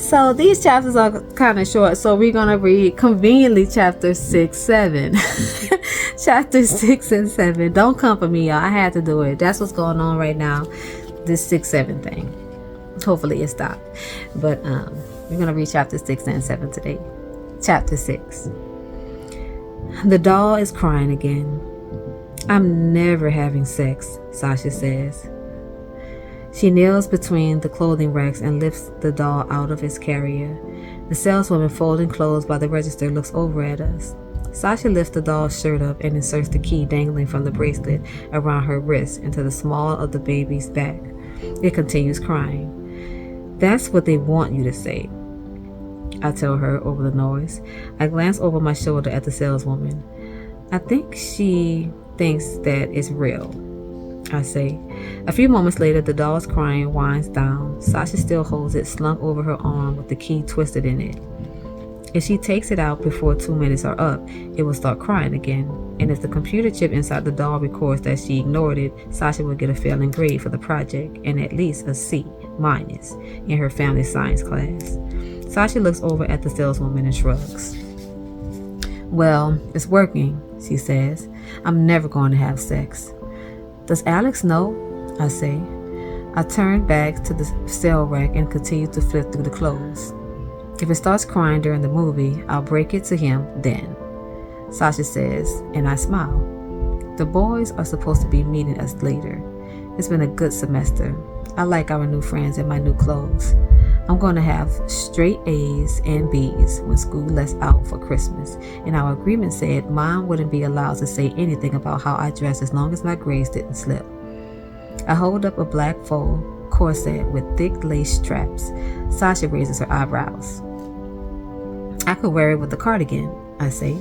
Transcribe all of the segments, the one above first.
So these chapters are kind of short, so we're going to read conveniently chapter 6, 7. Chapter 6 and 7. Don't come for me, y'all. I had to do it. That's what's going on right now. This 6, 7 thing. Hopefully it stopped. But we're going to read chapter 6 and 7 today. Chapter 6. The doll is crying again. I'm never having sex, Sasha says. She kneels between the clothing racks and lifts the doll out of its carrier. The saleswoman folding clothes by the register looks over at us. Sasha lifts the doll's shirt up and inserts the key dangling from the bracelet around her wrist into the small of the baby's back. It continues crying. That's what they want you to say, I tell her over the noise. I glance over my shoulder at the saleswoman. I think she thinks that it's real, I say. A few moments later, the doll's crying winds down. Sasha still holds it slung over her arm with the key twisted in it. If she takes it out before 2 minutes are up, it will start crying again. And if the computer chip inside the doll records that she ignored it, Sasha will get a failing grade for the project and at least a C- in her family science class. Sasha looks over at the saleswoman and shrugs. Well, it's working, she says. I'm never going to have sex. Does Alex know? I say. I turn back to the sale rack and continue to flip through the clothes. If it starts crying during the movie, I'll break it to him then, Sasha says, and I smile. The boys are supposed to be meeting us later. It's been a good semester. I like our new friends and my new clothes. I'm going to have straight A's and B's when school lets out for Christmas, and our agreement said Mom wouldn't be allowed to say anything about how I dress as long as my grades didn't slip. I hold up a black faux corset with thick lace straps. Sasha raises her eyebrows. I could wear it with a cardigan, I say.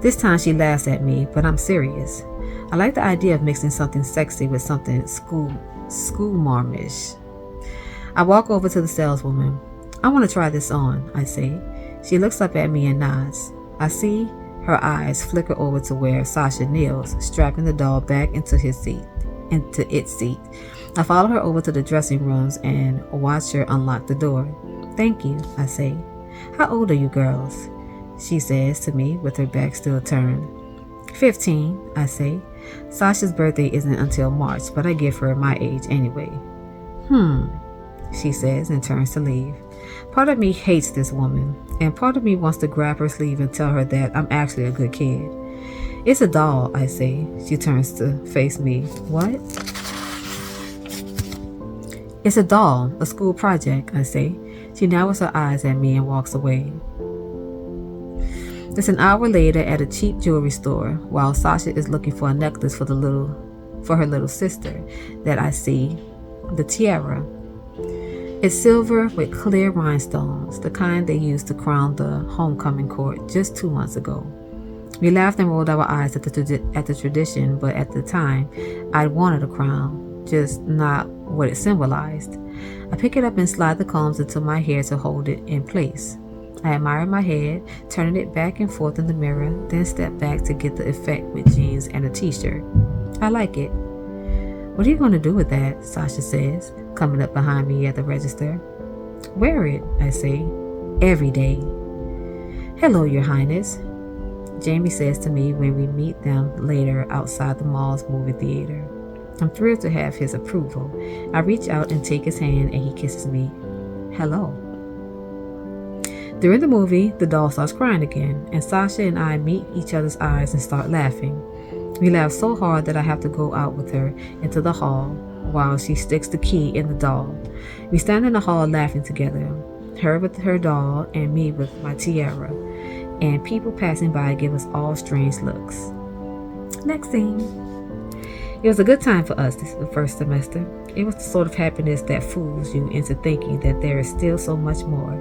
This time she laughs at me, but I'm serious. I like the idea of mixing something sexy with something school-marmish. I walk over to the saleswoman. I want to try this on, I say. She looks up at me and nods. I see her eyes flicker over to where Sasha kneels, strapping the doll back into its seat. I follow her over to the dressing rooms and watch her unlock the door. Thank you, I say. How old are you girls? She says to me with her back still turned. 15, I say. Sasha's birthday isn't until March, but I give her my age anyway. She says and turns to leave. Part of me hates this woman, and part of me wants to grab her sleeve and tell her that I'm actually a good kid. It's a doll, I say. She turns to face me. What? It's a doll, a school project, I say. She narrows her eyes at me and walks away. It's an hour later at a cheap jewelry store while Sasha is looking for a necklace for her little sister that I see, the tiara. It's silver with clear rhinestones, the kind they used to crown the homecoming court just 2 months ago. We laughed and rolled our eyes at the tradition, but at the time, I'd wanted a crown, just not what it symbolized. I pick it up and slide the combs into my hair to hold it in place. I admire my head, turning it back and forth in the mirror, then step back to get the effect with jeans and a t-shirt. I like it. What are you going to do with that? Sasha says, coming up behind me at the register. Wear it, I say, every day. Hello, Your Highness, Jamie says to me when we meet them later outside the mall's movie theater. I'm thrilled to have his approval. I reach out and take his hand and he kisses me. Hello. During the movie, the doll starts crying again, and Sasha and I meet each other's eyes and start laughing. We laugh so hard that I have to go out with her into the hall while she sticks the key in the doll. We stand in the hall laughing together, her with her doll and me with my tiara, and people passing by give us all strange looks. Next scene. It was a good time for us the first semester. It was the sort of happiness that fools you into thinking that there is still so much more,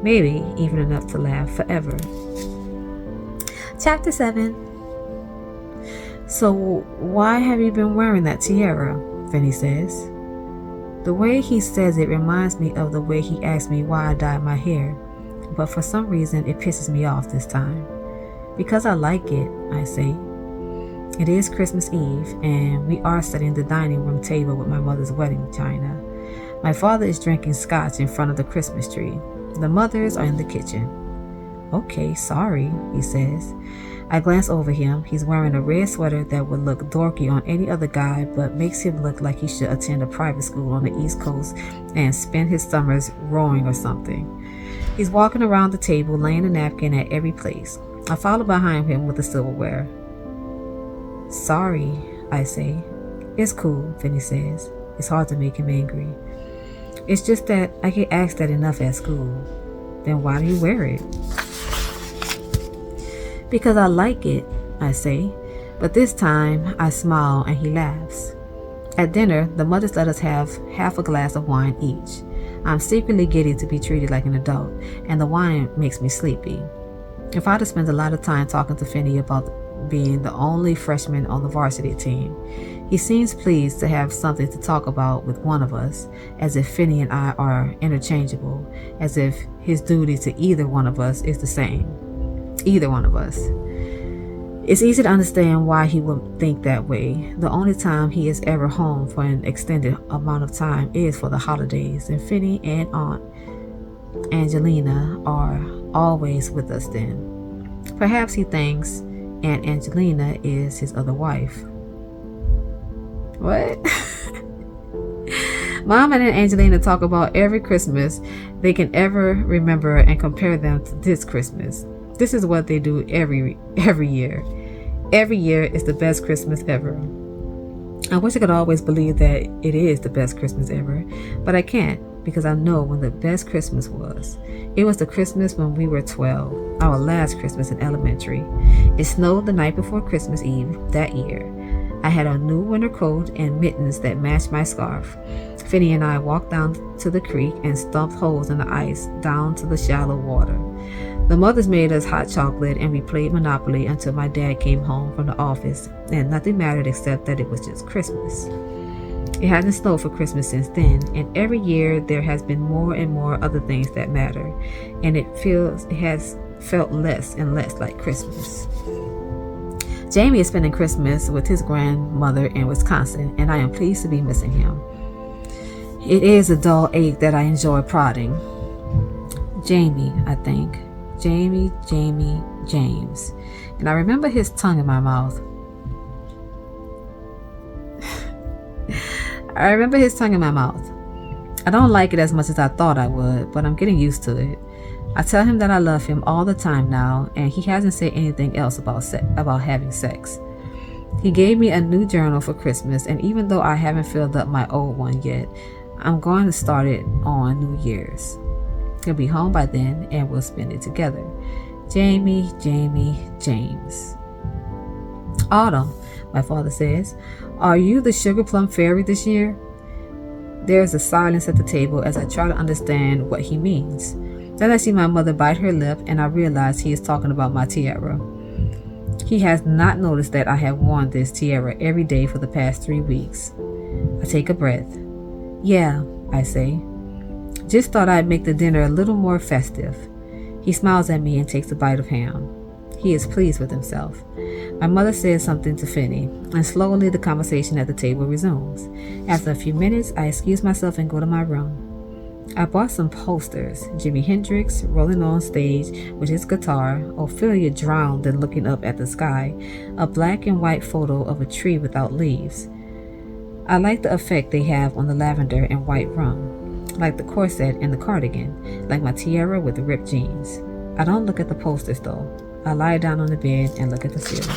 maybe even enough to laugh forever. Chapter 7. So why have you been wearing that tiara? Vinny says. The way he says it reminds me of the way he asked me why I dyed my hair, but for some reason it pisses me off this time. Because I like it, I say. It is Christmas Eve, and we are setting the dining room table with my mother's wedding china. My father is drinking scotch in front of the Christmas tree. The mothers are in the kitchen. Okay, sorry, he says. I glance over him. He's wearing a red sweater that would look dorky on any other guy, but makes him look like he should attend a private school on the East Coast and spend his summers rowing or something. He's walking around the table, laying a napkin at every place. I follow behind him with the silverware. Sorry, I say. It's cool, Finney says. It's hard to make him angry. It's just that I get asked that enough at school. Then why do you wear it? Because I like it, I say. But this time I smile and he laughs. At dinner, the mothers let us have half a glass of wine each. I'm secretly giddy to be treated like an adult, and the wine makes me sleepy. Your father spends a lot of time talking to Finney about being the only freshman on the varsity team. He seems pleased to have something to talk about with one of us, as if Finney and I are interchangeable, as if his duty to either one of us is the same. Either one of us. It's easy to understand why he would think that way. The only time he is ever home for an extended amount of time is for the holidays, and Finney and Aunt Angelina are always with us then. Perhaps he thinks Aunt Angelina is his other wife. What? Mom and Aunt Angelina talk about every Christmas they can ever remember and compare them to this Christmas. This is what they do every year. Every year is the best Christmas ever. I wish I could always believe that it is the best Christmas ever, but I can't because I know when the best Christmas was. It was the Christmas when we were 12, our last Christmas in elementary. It snowed the night before Christmas Eve that year. I had a new winter coat and mittens that matched my scarf. Finney and I walked down to the creek and stumped holes in the ice down to the shallow water. The mothers made us hot chocolate and we played Monopoly until my dad came home from the office, and nothing mattered except that it was just Christmas. It hasn't snowed for Christmas since then, and every year there has been more and more other things that matter, and it has felt less and less like Christmas. Jamie is spending Christmas with his grandmother in Wisconsin, and I am pleased to be missing him. It is a dull ache that I enjoy prodding. Jamie, I think. Jamie, James. And I remember his tongue in my mouth. I don't like it as much as I thought I would, but I'm getting used to it. I tell him that I love him all the time now, and he hasn't said anything else about having sex. He gave me a new journal for Christmas, and even though I haven't filled up my old one yet, I'm going to start it on New Year's. He'll be home by then, and we'll spend it together. Jamie, James. Autumn, my father says. Are you the sugar plum fairy this year? There's a silence at the table as I try to understand what he means. Then I see my mother bite her lip, and I realize he is talking about my tiara. He has not noticed that I have worn this tiara every day for the past 3 weeks. I take a breath. Yeah, I say. Just thought I'd make the dinner a little more festive. He smiles at me and takes a bite of ham. He is pleased with himself. My mother says something to Finney, and slowly the conversation at the table resumes. After a few minutes, I excuse myself and go to my room. I bought some posters, Jimi Hendrix rolling on stage with his guitar, Ophelia drowned and looking up at the sky, a black and white photo of a tree without leaves. I like the effect they have on the lavender and white rum, like the corset and the cardigan, like my tiara with the ripped jeans. I don't look at the posters though. I lie down on the bed and look at the ceiling.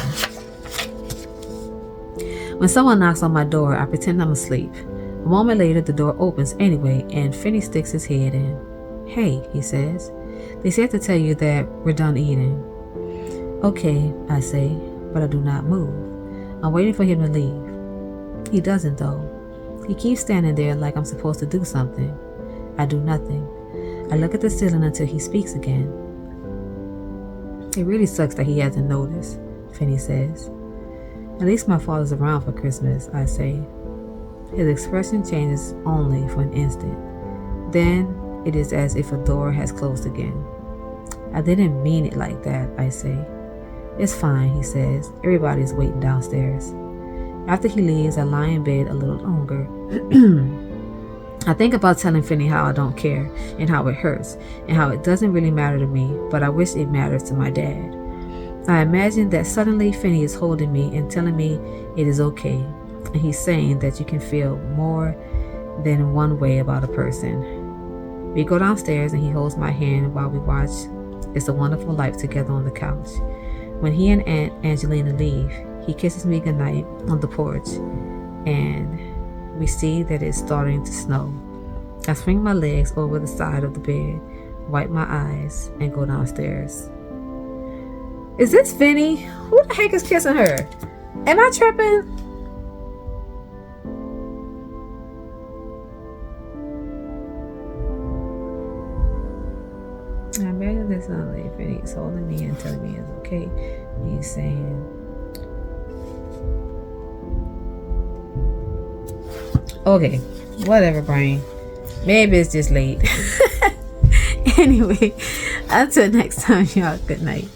When someone knocks on my door, I pretend I'm asleep. A moment later, the door opens anyway, and Finney sticks his head in. Hey, he says. They said to tell you that we're done eating. Okay, I say, but I do not move. I'm waiting for him to leave. He doesn't though. He keeps standing there like I'm supposed to do something. I do nothing. I look at the ceiling until he speaks again. It really sucks that he hasn't noticed, Finney says. At least my father's around for Christmas, I say. His expression changes only for an instant. Then it is as if a door has closed again. I didn't mean it like that, I say. It's fine, he says. Everybody's waiting downstairs. After he leaves, I lie in bed a little longer. I think about telling Finney how I don't care and how it hurts and how it doesn't really matter to me, but I wish it matters to my dad. I imagine that suddenly Finney is holding me and telling me it is okay, and he's saying that you can feel more than one way about a person. We go downstairs and he holds my hand while we watch It's a Wonderful Life together on the couch. When he and Aunt Angelina leave, he kisses me goodnight on the porch, and we see that it's starting to snow. I swing my legs over the side of the bed, wipe my eyes, and go downstairs. Is this Finney? Who the heck is kissing her? Am I tripping? I imagine this suddenly Finney is holding me and telling me it's okay. He's saying, okay, whatever, brain. Maybe it's just late. Anyway, until next time, y'all, good night.